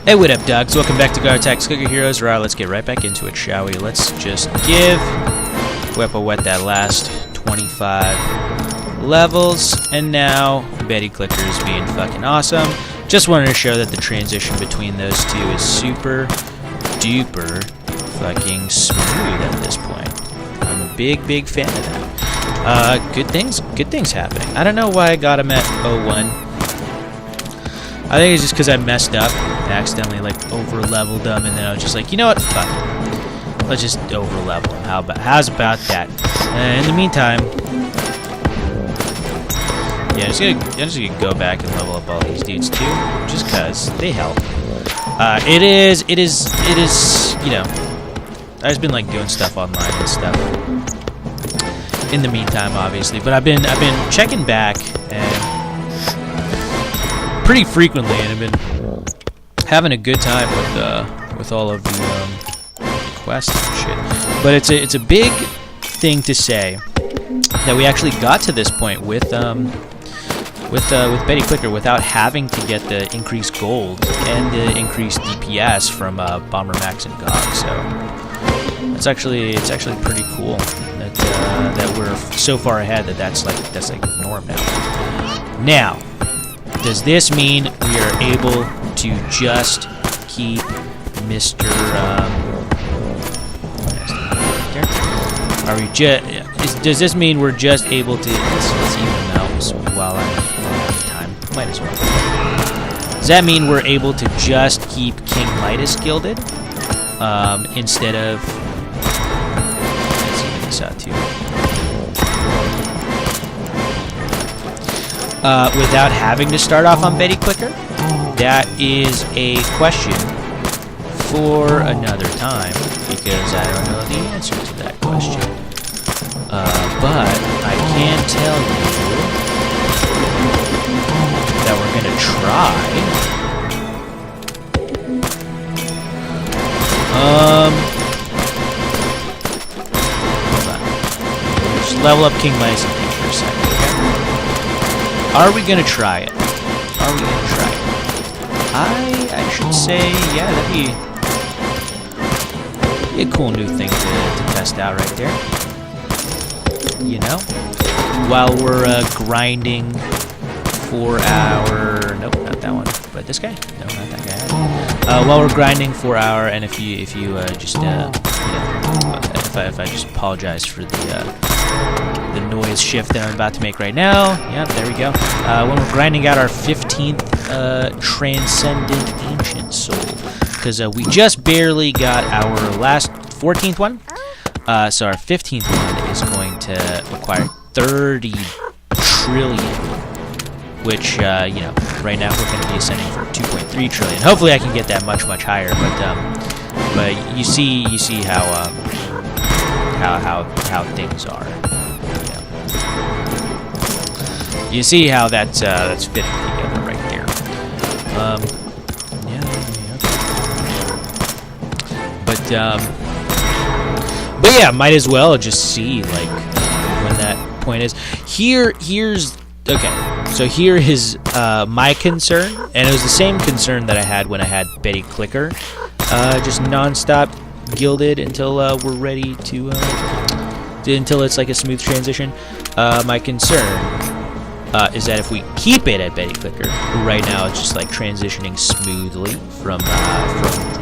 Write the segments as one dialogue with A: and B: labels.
A: Hey, what up, dogs? Welcome back to Garo Cooker Heroes. Right, let's get right back into it, shall we? Let's just give Wepa Wet that last 25 levels, and now Betty Clicker is being fucking awesome. Just wanted to show that the transition between those two is super duper fucking smooth at this point. I'm a big fan of that. Good things happening. I don't know why I got him at 01. I think it's just because I messed up. I accidentally like over leveled them, and then I was just like, you know what? Fuck it. Let's just over level them. How's about that? In the meantime, yeah, I'm just gonna go back and level up all these dudes too, just cause they help. It is, you know, I've just been like doing stuff online and stuff. In the meantime, obviously, but I've been checking back and pretty frequently, and I've been having a good time with all of the quests and shit. But it's a big thing to say that we actually got to this point with Betty Clicker without having to get the increased gold and the increased DPS from Bomber Max and GOG. So it's actually pretty cool that we're so far ahead that's like norm now. Now, does this mean we are able to just keep Mr. Are we just? Does this mean we're just able to? Let's even out while I'm out of time. Might as well. Does that mean we're able to just keep King Midas gilded instead of? Let's even this out too. Without having to start off on Betty Clicker? That is a question for another time, because I don't know the answer to that question. But I can tell you that we're gonna try. Hold on. Just level up King Midas for a second. Are we gonna try it? Are we gonna try it? I should say, yeah, that'd be a cool new thing to test out right there. You know? While we're grinding for our... Nope, not that one. But this guy? No, not that guy. While we're grinding for our... And if you just, you know... If I just apologize for the noise shift that I'm about to make right now. Yep, there we go. When we're grinding out our 15th Transcendent Ancient Soul. Because we just barely got our last 14th one. So our 15th one is going to require 30 trillion. Which, you know, right now we're going to be ascending for 2.3 trillion. Hopefully I can get that much higher. But you see how things are. You see how that's fitting together right there. But yeah, might as well just see like when that point is. Here's okay. So here is my concern, and it was the same concern that I had when I had Betty Clicker, just non-stop gilded until we're ready to until it's like a smooth transition. My concern is that if we keep it at Betty Clicker, right now it's just like transitioning smoothly from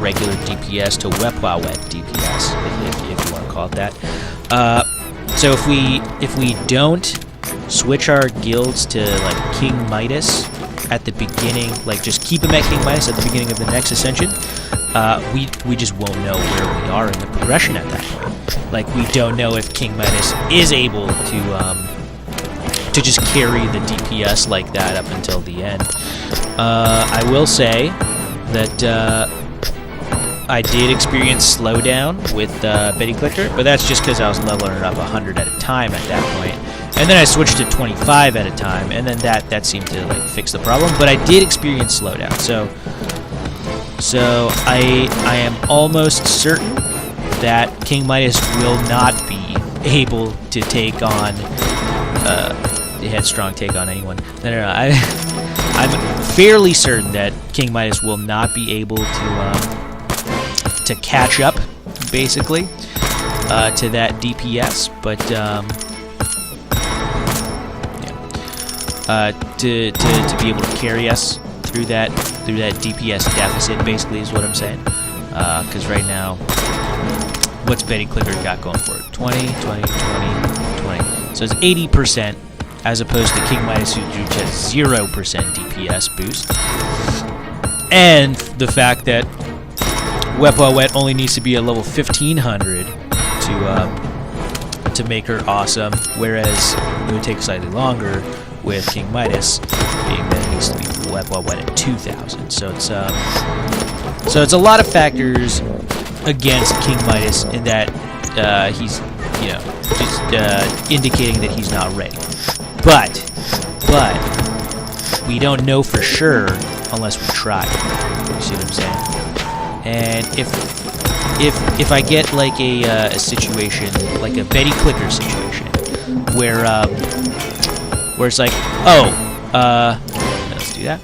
A: regular DPS to Wepa Wet DPS, if you want to call it that. So if we don't switch our guilds to like King Midas at the beginning, like just keep him at King Midas at the beginning of the next ascension, we just won't know where we are in the progression at that point. Like we don't know if King Midas is able to just carry the DPS like that up until the end. I will say that I did experience slowdown with Betty Clicker, but that's just because I was leveling it up 100 at a time at that point. And then I switched to 25 at a time, and then that seemed to like fix the problem. But I did experience slowdown, so I am almost certain that King Midas will not be able to take on headstrong take on anyone. No, I'm fairly certain that King Midas will not be able to catch up, basically, to that DPS. But to be able to carry us through that DPS deficit, basically, is what I'm saying. Because right now, what's Betty Clicker got going for it? 20, 20, 20, 20. So it's 80%, as opposed to King Midas, who has 0% DPS boost. And the fact that Wet Wet only needs to be at level 1500 to make her awesome, whereas it would take slightly longer with King Midas, being that it needs to be Wet at 2000. So it's a lot of factors against King Midas in that he's, you know, just indicating that he's not ready. But we don't know for sure unless we try. You see what I'm saying? And if I get like a situation, like a Betty Clicker situation, where it's like, let's do that.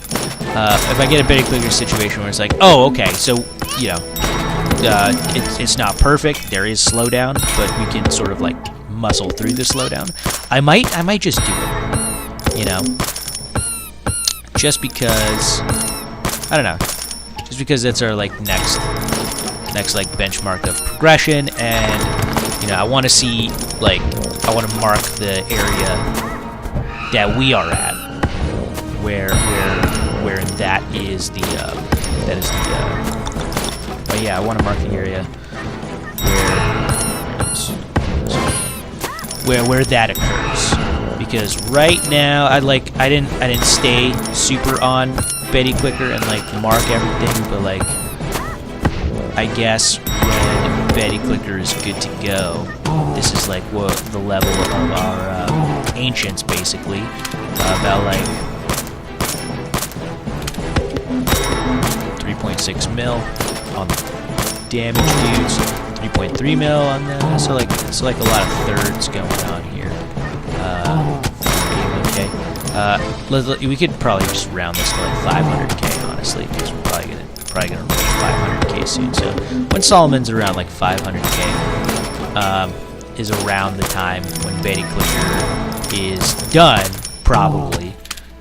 A: If I get a Betty Clicker situation where it's like, oh, okay, so, you know, it's not perfect. There is slowdown, but we can sort of like muscle through the slowdown. I might just do it, you know, just because, I don't know, just because that's our like next like benchmark of progression, and you know, I want to see, like, I want to mark the area that we are at, where that is the but yeah, I want to mark the area where that occurs, because right now I didn't stay super on Betty Clicker and like mark everything, but like I guess when Betty Clicker is good to go, this is like what the level of our ancients, basically, about like 3.6 mil on the damage dudes, 3.3 mil on the, so like a lot of thirds going on here. Okay. We could probably just round this to like 500k, honestly, because we're probably gonna reach 500k soon. So when Solomon's around like 500k, is around the time when Betty Clicker is done, probably, and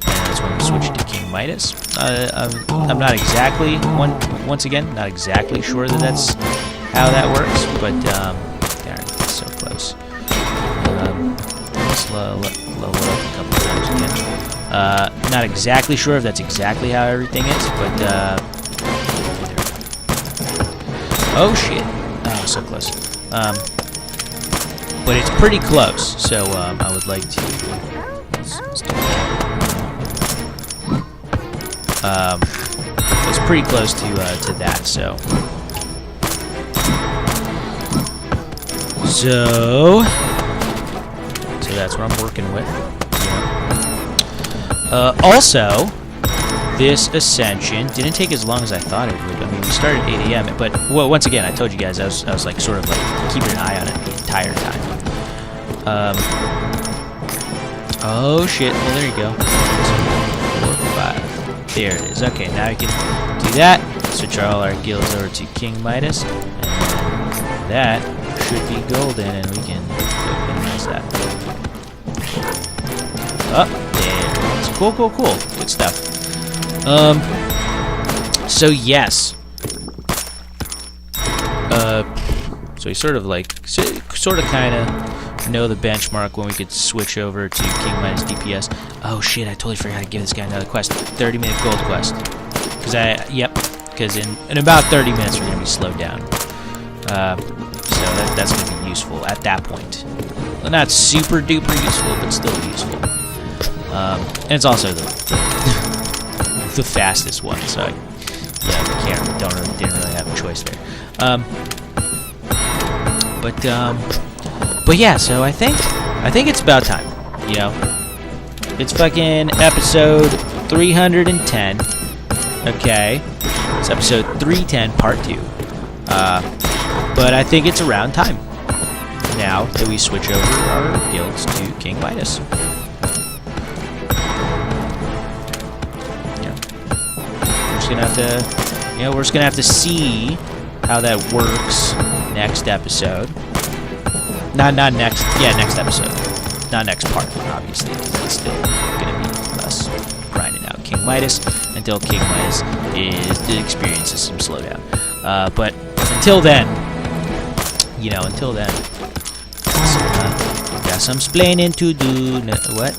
A: that's when we switch to King Midas. I'm not exactly, once again, not exactly sure that that's how that works, but darn, it's so close. Let's level up a couple times again. Not exactly sure if that's exactly how everything is, but there we go. Oh shit! Oh, so close. But it's pretty close, so I would like to. Let's do that. It's pretty close to that, so. So that's what I'm working with. Yeah. Also, this ascension didn't take as long as I thought it would. I mean, we started at 8 a.m., but once again, I told you guys I was like sort of like keeping an eye on it the entire time. Oh shit! Well, there you go. 4, 5. There it is. Okay, now we can do that. Switch all our guilds over to King Midas, and that should be golden, and we can minimize that. Oh, there. It's cool. Good stuff. So yes. So we sort of kind of know the benchmark when we could switch over to King Midas DPS. Oh shit! I totally forgot to give this guy another quest. 30-minute gold quest. Because in about 30 minutes we're gonna be slowed down. So that's gonna be useful at that point. Well, not super duper useful, but still useful. And it's also the fastest one, so didn't really have a choice there. But yeah, so I think it's about time, you know. It's fucking episode 310. Okay, it's episode 310, part 2. But I think it's around time now that we switch over our guilds to King Midas. gonna have to, you know, we're just gonna have to see how that works next episode. Not next, yeah, next episode. Not next part, obviously, because it's still gonna be us grinding out King Midas until King Midas experiences some slowdown. But until then, you know, got some splaining to do. What?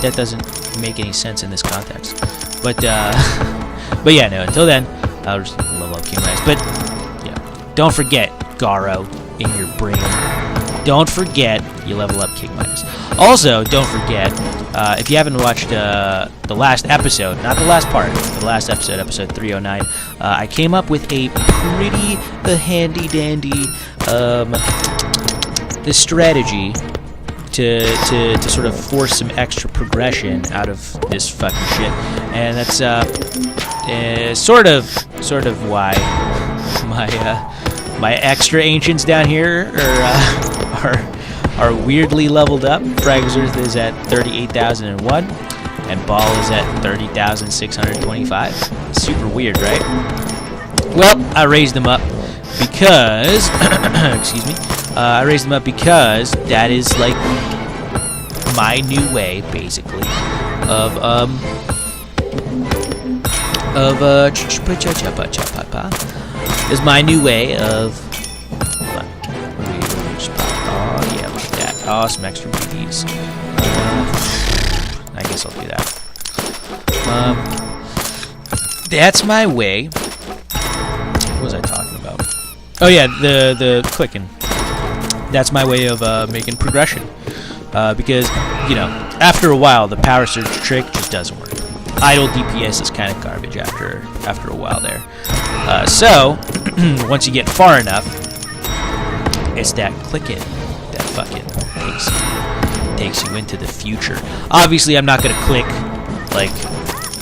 A: That doesn't make any sense in this context. But yeah, no. Until then, I'll just level up King Midas. But yeah, don't forget Garo in your brain. Don't forget you level up King Midas. Also, don't forget if you haven't watched the last episode, not the last part, the last episode, episode 309. I came up with a pretty handy dandy the strategy to sort of force some extra progression out of this fucking shit, and that's sort of why my extra ancients down here are weirdly leveled up. Fragzerth is at 38,001, and Ball is at 30,625. Super weird, right? Well, I raised them up because excuse me. I raised them up because that is like my new way, basically, of is my new way of. Oh yeah, look at that. Oh, some extra BDs. I guess I'll do that. That's my way. What was I talking about? Oh yeah, the clicking. That's my way of making progression, because, you know, after a while the power surge trick just doesn't work. Idle DPS is kind of garbage after a while there. So once you get far enough, it's that clicking that fucking takes you into the future. Obviously, I'm not gonna click like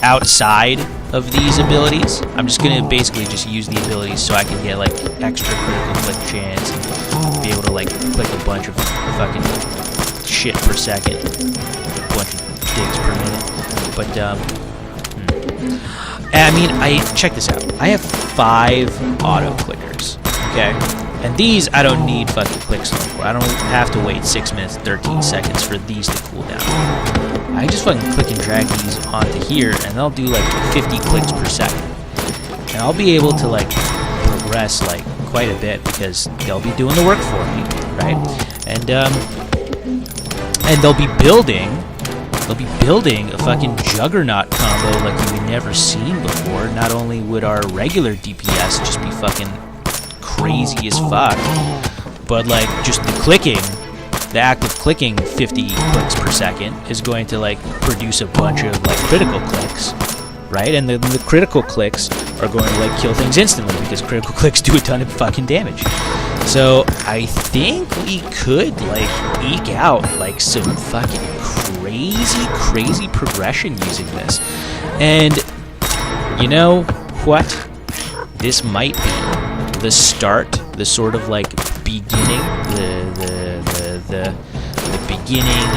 A: outside of these abilities. I'm just gonna basically just use the abilities so I can get like extra critical click chance and be able to like click a bunch of fucking shit per second, a bunch of digs per minute. But I mean, check this out. I have 5 auto clickers, okay? And these I don't need fucking click slow for. I don't have to wait 6 minutes 13 seconds for these to cool down. I just fucking click and drag these onto here, and they'll do like 50 clicks per second. And I'll be able to like progress like quite a bit because they'll be doing the work for me, right? And they'll be building a fucking juggernaut combo like you've never seen before. Not only would our regular DPS just be fucking crazy as fuck, but like just the clicking, the act of clicking 50 clicks per second is going to like produce a bunch of like critical clicks, right? And the critical clicks are going to like kill things instantly because critical clicks do a ton of fucking damage. So I think we could like eke out like some fucking crazy progression using this. And you know what? This might be the start, the sort of like beginning, the beginning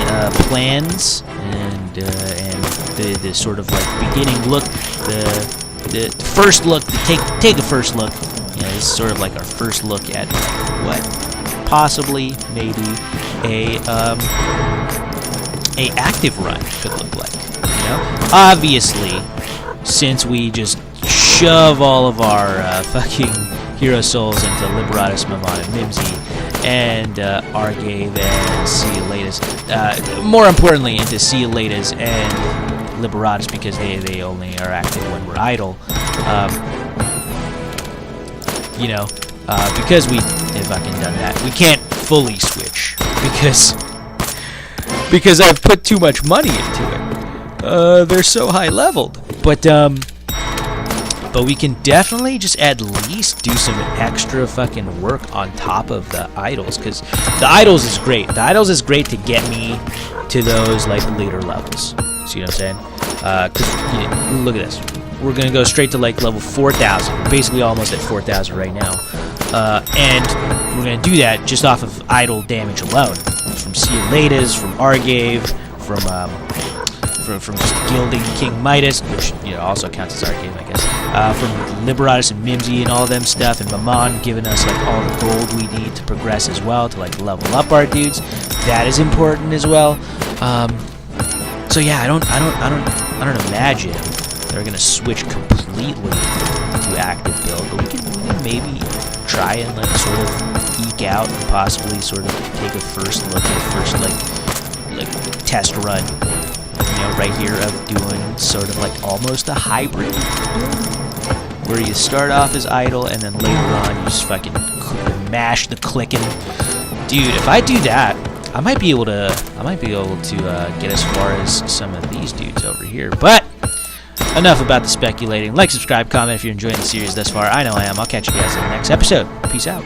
A: plans, and the sort of like beginning look, the first look. Take a first look. You know, this is sort of like our first look at what possibly maybe a active run could look like. You know, obviously, since we just shove all of our fucking hero souls into Liberatus, Mammon, and Mimsy, and Argave and Ceolatus, more importantly into Ceolatus and Liberatus because they only are active when we're idle. You know, because we have fucking done that, we can't fully switch because I've put too much money into it. They're so high leveled, but we can definitely just at least do some extra fucking work on top of the idols, because the idols is great. The idols is great to get me to those like later levels. See what I'm saying? Because you know, look at this. We're gonna go straight to like level 4,000. We're basically almost at 4,000 right now, and we're gonna do that just off of idol damage alone, from Ceolatus, from Argave, from from just gilding King Midas, which also counts as our game, I guess. From Liberatus and Mimsy and all them stuff, and Mammon giving us like all the gold we need to progress as well, to like level up our dudes. That is important as well. So yeah, I don't imagine they're gonna switch completely to active build, but we can maybe try and like sort of eke out and possibly sort of take a first look at a first like test run, right here of doing sort of like almost a hybrid build, where you start off as idle and then later on you just fucking mash the clicking. Dude, if I do that, I might be able to get as far as some of these dudes over here. But enough about the speculating. Like, subscribe, comment if you're enjoying the series thus far. I know I am. I'll catch you guys in the next episode. Peace out.